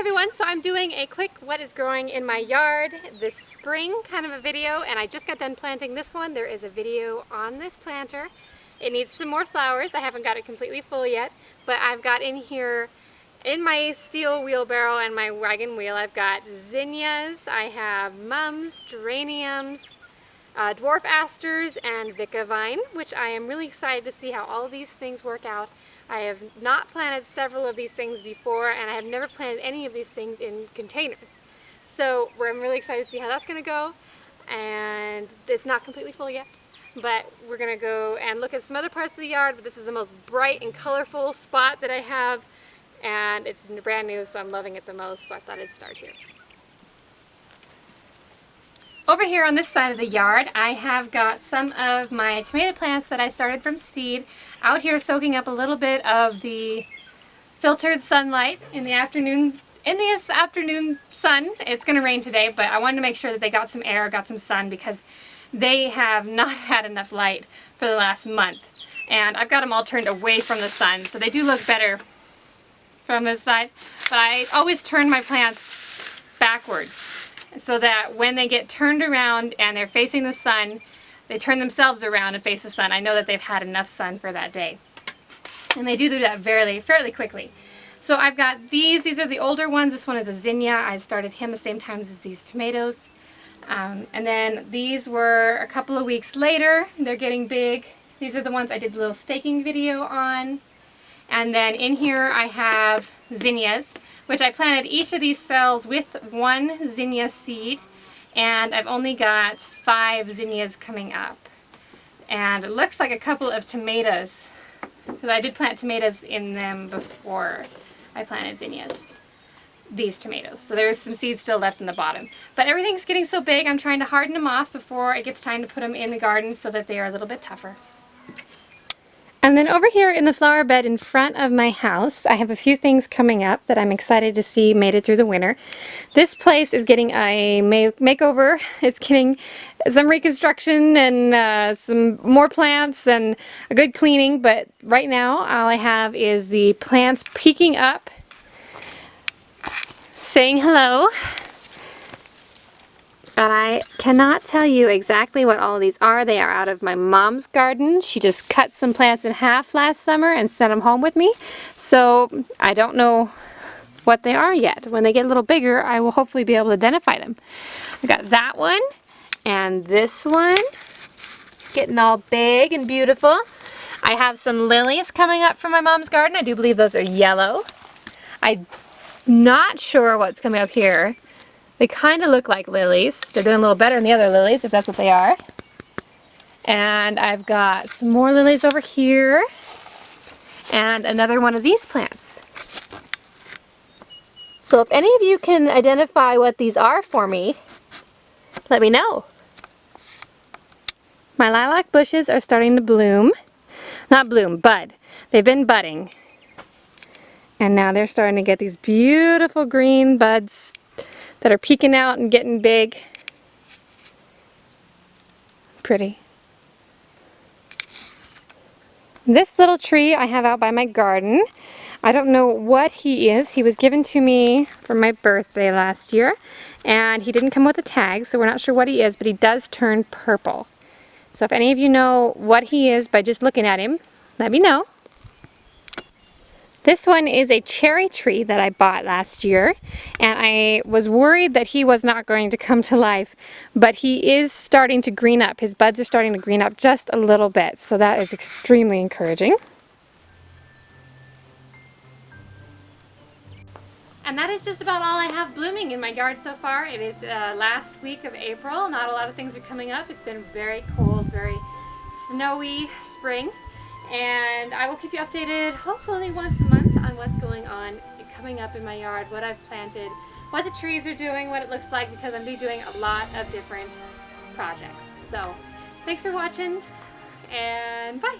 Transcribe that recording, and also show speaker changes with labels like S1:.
S1: everyone, so I'm doing a quick what is growing in my yard this spring kind of a video, and I just got done planting this one. There is a video on this planter. It needs some more flowers. I haven't got it completely full yet, but I've got in here in my steel wheelbarrow and my wagon wheel, I've got zinnias, I have mums, geraniums, dwarf asters, and Vika vine, which I am really excited to see how all of these things work out. I have not planted several of these things before, and I have never planted any of these things in containers. So I'm really excited to see how that's going to go, and it's not completely full yet, but we're going to go and look at some other parts of the yard. But this is the most bright and colorful spot that I have, and it's brand new, so I'm loving it the most, so I thought I'd start here. Over here on this side of the yard, I have got some of my tomato plants that I started from seed out here soaking up a little bit of the filtered sunlight in the afternoon. In this afternoon sun, it's going to rain today, but I wanted to make sure that they got some air, got some sun, because they have not had enough light for the last month. And I've got them all turned away from the sun, so they do look better from this side. But I always turn my plants backwards, so that when they get turned around and they're facing the sun, they turn themselves around and face the sun. I know that they've had enough sun for that day. And they do that fairly quickly. So I've got these are the older ones. This one is a zinnia. I started him the same time as these tomatoes. And then these were a couple of weeks later. They're getting big. These are the ones I did a little staking video on. And then in here I have zinnias, which I planted each of these cells with one zinnia seed, and I've only got 5 zinnias coming up. And it looks like a couple of tomatoes, because I did plant tomatoes in them before I planted zinnias, these tomatoes. So there's some seeds still left in the bottom. But everything's getting so big, I'm trying to harden them off before it gets time to put them in the garden so that they are a little bit tougher. And then over here in the flower bed in front of my house, I have a few things coming up that I'm excited to see made it through the winter. This place is getting a makeover. It's getting some reconstruction and some more plants and a good cleaning, but right now all I have is the plants peeking up, saying hello. And I cannot tell you exactly what all of these are. They are out of my mom's garden. She just cut some plants in half last summer and sent them home with me. So I don't know what they are yet. When they get a little bigger, I will hopefully be able to identify them. I got that one and this one, getting all big and beautiful. I have some lilies coming up from my mom's garden. I do believe those are yellow. I'm not sure what's coming up here. They kind of look like lilies. They're doing a little better than the other lilies, if that's what they are. And I've got some more lilies over here. And another one of these plants. So if any of you can identify what these are for me, let me know. My lilac bushes are starting to bloom. Not bloom, bud. They've been budding. And now they're starting to get these beautiful green buds that are peeking out and getting big. Pretty. This little tree I have out by my garden. I don't know what he is. He was given to me for my birthday last year, and he didn't come with a tag, so we're not sure what he is, but he does turn purple. So if any of you know what he is by just looking at him, let me know. This one is a cherry tree that I bought last year, and I was worried that he was not going to come to life, but he is starting to green up. His buds are starting to green up just a little bit, so that is extremely encouraging. And that is just about all I have blooming in my yard so far. It is last week of April. Not a lot of things are coming up. It's been very cold, very snowy spring. And I will keep you updated hopefully once a month on what's going on coming up in my yard, what I've planted, what the trees are doing, what it looks like, because I'm doing a lot of different projects. So thanks for watching, and bye!